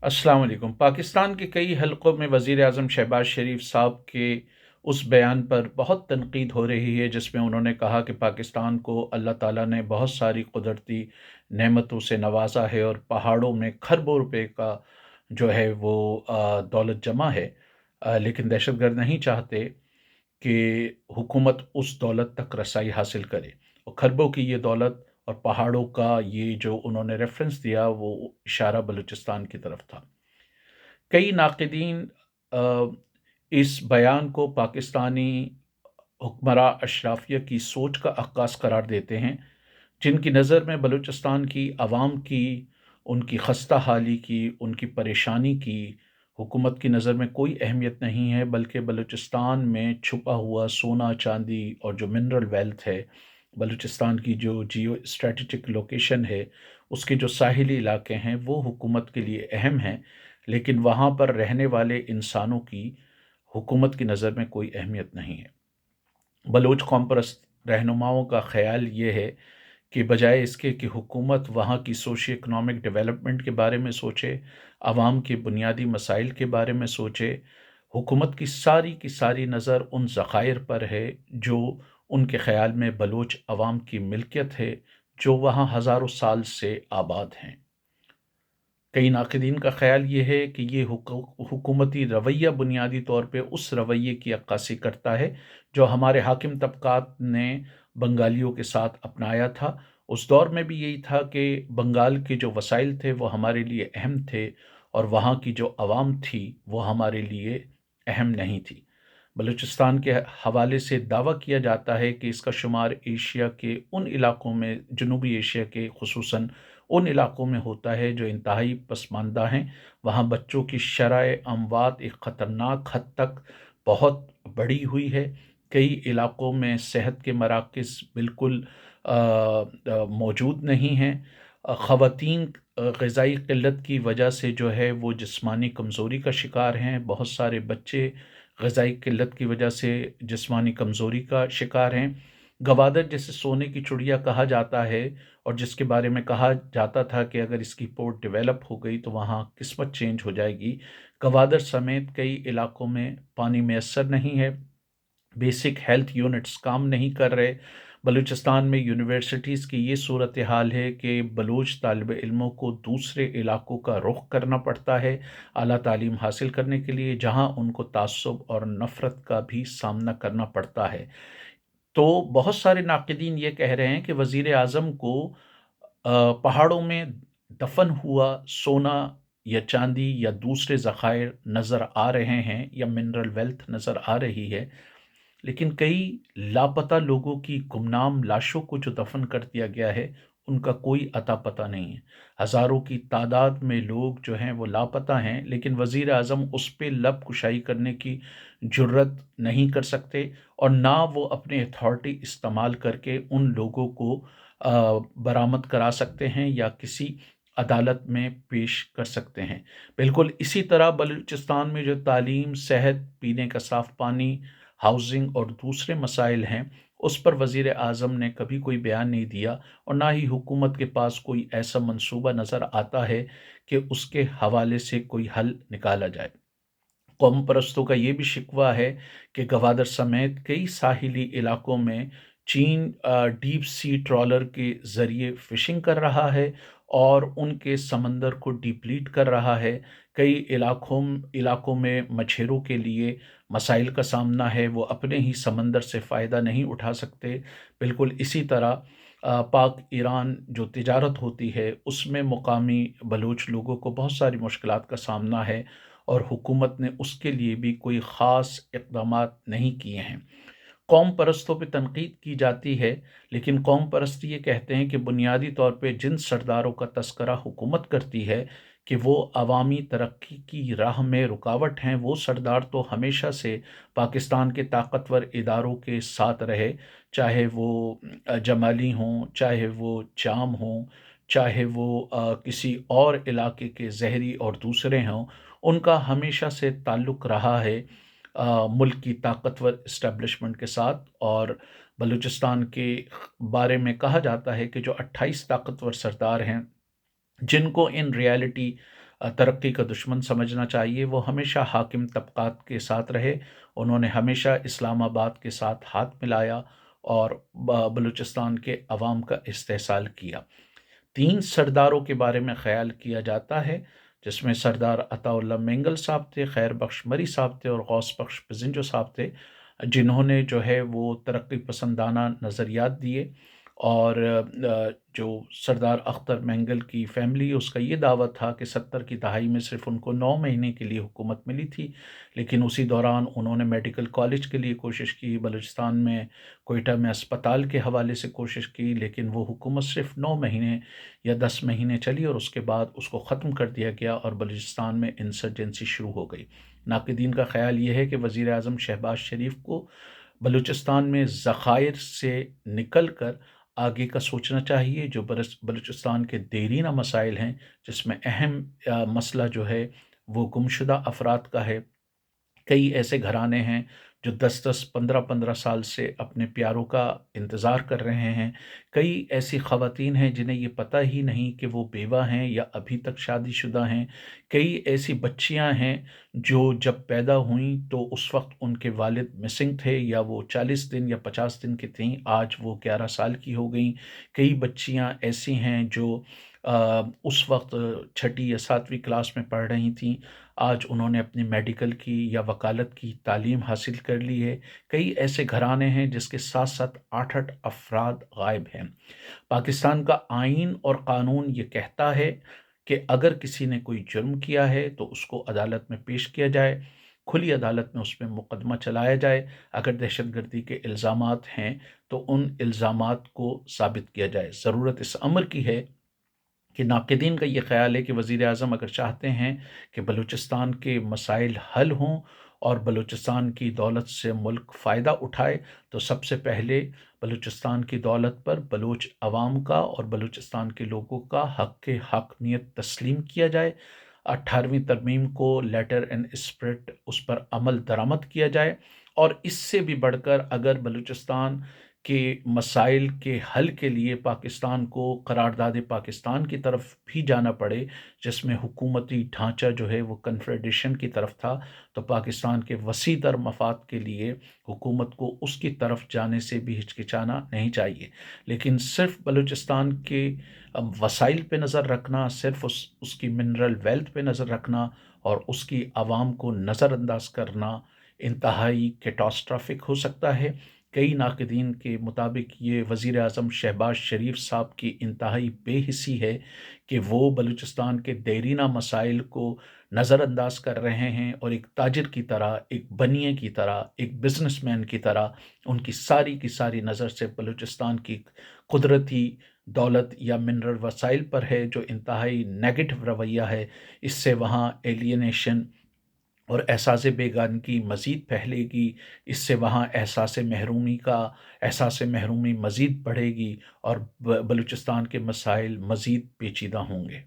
अस्सलाम वालेकुम। पाकिस्तान के कई हलक़ों में वज़ीर आज़म शहबाज शरीफ साहब के उस बयान पर बहुत तनक़ीद हो रही है जिसमें उन्होंने कहा कि पाकिस्तान को अल्लाह ताला ने बहुत सारी कुदरती नेमतों से नवाज़ा है और पहाड़ों में खरबों रुपए का जो है वो दौलत जमा है। लेकिन दहशतगर्द नहीं चाहते कि हुकूमत उस दौलत तक रसाई हासिल करे और खरबों की ये दौलत और पहाड़ों का ये जो उन्होंने रेफ़रेंस दिया वो इशारा बलूचिस्तान की तरफ था। कई नाक़दीन इस बयान को पाकिस्तानी हुक्मरां अशराफिया की सोच का अक्कास करार देते हैं, जिनकी नज़र में बलूचिस्तान की आवाम की, उनकी खस्ता हाली की, उनकी परेशानी की हुकूमत की नज़र में कोई अहमियत नहीं है, बल्कि बलूचिस्तान में छुपा हुआ सोना, चांदी और जो मिनरल वेल्थ है, बलूचिस्तान की जो जियो स्ट्रैटेजिक लोकेशन है, उसके जो साहिली इलाके हैं, वो हुकूमत के लिए अहम हैं, लेकिन वहाँ पर रहने वाले इंसानों की हुकूमत की नज़र में कोई अहमियत नहीं है। बलोच कौम परस्त रहनुमाओं का ख़्याल ये है कि बजाय इसके कि हुकूमत वहाँ की सोशियो इकोनॉमिक डेवलपमेंट के बारे में सोचे, आवाम के बुनियादी मसाइल के बारे में सोचे, हुकूमत की सारी नज़र उन ज़खायर पर है जो उनके ख़्याल में बलोच अवाम की मिल्कियत है, जो वहाँ हज़ारों साल से आबाद हैं। कई नाक़दीन का ख़्याल ये है कि ये हुकूमती रवैया बुनियादी तौर पे उस रवैये की अक्कासी करता है जो हमारे हाकिम तबक़ात ने बंगालियों के साथ अपनाया था। उस दौर में भी यही था कि बंगाल के जो वसाइल थे वो हमारे लिए अहम थे और वहाँ की जो आवाम थी वो हमारे लिए अहम नहीं थी। बलूचिस्तान के हवाले से दावा किया जाता है कि इसका शुमार एशिया के उन इलाकों में, जनूबी एशिया के खुसूसन उन इलाकों में होता है जो इंतहाई पसमानदा हैं। वहाँ बच्चों की शरह अमवात एक ख़तरनाक हद तक बहुत बढ़ी हुई है। कई इलाकों में सेहत के मराकज़ बिल्कुल मौजूद नहीं हैं। ख़वातीन ग़िज़ाई क़िल्लत की वजह से जो है वो जिस्मानी कमज़ोरी का शिकार हैं। बहुत सारे बच्चे ग़िज़ाई क़िल्लत की वजह से जिस्मानी कमज़ोरी का शिकार हैं। गवादर जिसे सोने की चिड़िया कहा जाता है और जिसके बारे में कहा जाता था कि अगर इसकी पोर्ट डेवलप हो गई तो वहाँ किस्मत चेंज हो जाएगी। गवादर समेत कई इलाकों में पानी मैसर नहीं है, बेसिक हेल्थ यूनिट्स काम नहीं कर रहे। बलूचिस्तान में यूनिवर्सिटीज़ की ये सूरत हाल है कि बलूच तालिब इल्मों को दूसरे इलाकों का रुख करना पड़ता है आला तालीम हासिल करने के लिए, जहाँ उनको तासुब और नफ़रत का भी सामना करना पड़ता है। तो बहुत सारे नाक़दीन ये कह रहे हैं कि वज़ीर आज़म को पहाड़ों में दफ़न हुआ सोना या चांदी या दूसरे ज़खायर नज़र आ रहे हैं या मिनरल वेल्थ नज़र आ रही है, लेकिन कई लापता लोगों की गुमनाम लाशों को जो दफ़न कर दिया गया है, उनका कोई अता पता नहीं है। हज़ारों की तादाद में लोग जो हैं वो लापता हैं, लेकिन वज़ीर आज़म उस पे लब कुशाई करने की जुर्रत नहीं कर सकते और ना वो अपनी अथॉरिटी इस्तेमाल करके उन लोगों को बरामद करा सकते हैं या किसी अदालत में पेश कर सकते हैं। बिल्कुल इसी तरह बलूचिस्तान में जो तालीम, सेहत, पीने का साफ़ पानी, हाउसिंग और दूसरे मसाइल हैं, उस पर वज़ीर आज़म ने कभी कोई बयान नहीं दिया और ना ही हुकूमत के पास कोई ऐसा मंसूबा नज़र आता है कि उसके हवाले से कोई हल निकाला जाए। कौम परस्तों का ये भी शिकवा है कि गवादर समेत कई साहिली इलाकों में चीन डीप सी ट्रॉलर के ज़रिए फ़िशिंग कर रहा है और उनके समंदर को डिप्लीट कर रहा है। कई इलाकों में मछेरों के लिए मसाइल का सामना है, वो अपने ही समंदर से फ़ायदा नहीं उठा सकते। बिल्कुल इसी तरह पाक ईरान जो तिजारत होती है, उसमें मुकामी बलूच लोगों को बहुत सारी मुश्किलात का सामना है और हुकूमत ने उसके लिए भी कोई ख़ास इक़दामात नहीं किए हैं। कौम परस्तों पे तनक़ीद की जाती है, लेकिन कौम परस्त ये कहते हैं कि बुनियादी तौर पे जिन सरदारों का तज़किरा हुकूमत करती है कि वो अवामी तरक्की की राह में रुकावट हैं, वो सरदार तो हमेशा से पाकिस्तान के ताकतवर इदारों के साथ रहे, चाहे वो जमाली हों, चाहे वो जाम हों, चाहे वो किसी और इलाके के ज़हरी और दूसरे हों, उनका हमेशा से ताल्लुक़ रहा है मुल्क की ताकतवर इस्टेब्लिशमेंट के साथ। और बलूचिस्तान के बारे में कहा जाता है कि जो 28 ताकतवर सरदार हैं, जिनको इन रियलिटी तरक्की का दुश्मन समझना चाहिए। वो हमेशा हाकिम तबक़ात के साथ रहे, उन्होंने हमेशा इस्लामाबाद के साथ हाथ मिलाया और बलूचिस्तान के अवाम का इस्तेहसाल किया। 3 सरदारों के बारे में ख़याल किया जाता है, जिसमें सरदार अताउल्लाह मेंगल साहब थे, खैर बख्श मरी साहब थे और गौस बख्श पिजिंजो साहब थे, जिन्होंने जो है वो तरक्की पसंदाना नज़रियात दिए। और जो सरदार अख्तर मेंगल की फ़ैमिली, उसका ये दावा था कि 70 की दहाई में सिर्फ़ उनको 9 महीने के लिए हुकूमत मिली थी, लेकिन उसी दौरान उन्होंने मेडिकल कॉलेज के लिए कोशिश की, बलूचिस्तान में कोयटा में अस्पताल के हवाले से कोशिश की, लेकिन वो हुकूमत सिर्फ़ 9 महीने या 10 महीने चली और उसके बाद उसको ख़त्म कर दिया गया और बलूचिस्तान में इंसर्जेंसी शुरू हो गई। नाक़दीन का ख़्याल ये है कि वज़ीर आज़म शहबाज शरीफ को बलूचिस्तान में ज़खायर से निकल कर आगे का सोचना चाहिए। जो बलूचिस्तान के देरीना मसाइल हैं, जिसमें अहम मसला जो है वो गुमशुदा अफराद का है। कई ऐसे घराने हैं जो 10-10, 15-15 साल से अपने प्यारों का इंतज़ार कर रहे हैं। कई ऐसी ख़वातीन हैं जिन्हें ये पता ही नहीं कि वो बेवा हैं या अभी तक शादीशुदा हैं। कई ऐसी बच्चियां हैं जो जब पैदा हुईं तो उस वक़्त उनके वालिद मिसिंग थे, या वो 40 दिन या 50 दिन की थीं, आज वो 11 साल की हो गईं। कई बच्चियां ऐसी हैं जो उस वक़्त छठी या 7वीं क्लास में पढ़ रही थीं, आज उन्होंने अपनी मेडिकल की या वकालत की तालीम हासिल कर ली है। कई ऐसे घराने हैं जिसके साथ-साथ 8-8 अफ़राद गायब हैं। पाकिस्तान का आईन और कानून ये कहता है कि अगर किसी ने कोई जुर्म किया है तो उसको अदालत में पेश किया जाए, खुली अदालत में उस पे मुकदमा चलाया जाए। अगर दहशतगर्दी के इल्ज़ामात हैं तो उन इल्ज़ामात को साबित किया जाए। ज़रूरत इस अमर की है कि नाक़दीन का ये ख़्याल है कि वज़ीर आज़म अगर चाहते हैं कि बलूचिस्तान के मसाइल हल हों और बलूचिस्तान की दौलत से मुल्क फ़ायदा उठाए, तो सबसे पहले बलूचिस्तान की दौलत पर बलूच अवाम का और बलूचिस्तान के लोगों का हक़ हक़नियत तस्लीम किया जाए। 18वीं तरमीम को लेटर एंड स्पिरिट उस पर अमल दरामद किया जाए, और इससे भी बढ़कर अगर बलूचिस्तान के मसाइल के हल के लिए पाकिस्तान को करारदाद पाकिस्तान की तरफ भी जाना पड़े, जिसमें हुकूमती ढांचा जो है वो कन्फेडरेशन की तरफ था, तो पाकिस्तान के वसी तर मफाद के लिए हुकूमत को उसकी तरफ जाने से भी हिचकिचाना नहीं चाहिए। लेकिन सिर्फ बलूचिस्तान के वसाइल पे नज़र रखना, सिर्फ उसकी मिनरल वेल्थ पे नज़र रखना और उसकी आवाम को नज़रअंदाज करना इंतहाई कैटास्ट्रॉफिक हो सकता है। कई नाक़दीन के मुताबिक ये वज़ीर आज़म शहबाज शरीफ साहब की इंतहाई बेहिसी है कि वो बलूचिस्तान के देरीना मसाइल को नज़रअंदाज कर रहे हैं और एक ताजिर की तरह, एक बनिए की तरह, एक बिजनेसमैन की तरह उनकी सारी की सारी नज़र से बलूचिस्तान की कुदरती दौलत या मिनरल वसाइल पर है, जो इंतहाई नेगेटिव रवैया है। इससे वहाँ एलियनेशन और एहसास बेगानगी मज़ीद फैलेगी, इससे वहाँ एहसास महरूमी मज़ीद बढ़ेगी और बलूचिस्तान के मसाइल मज़ीद पेचीदा होंगे।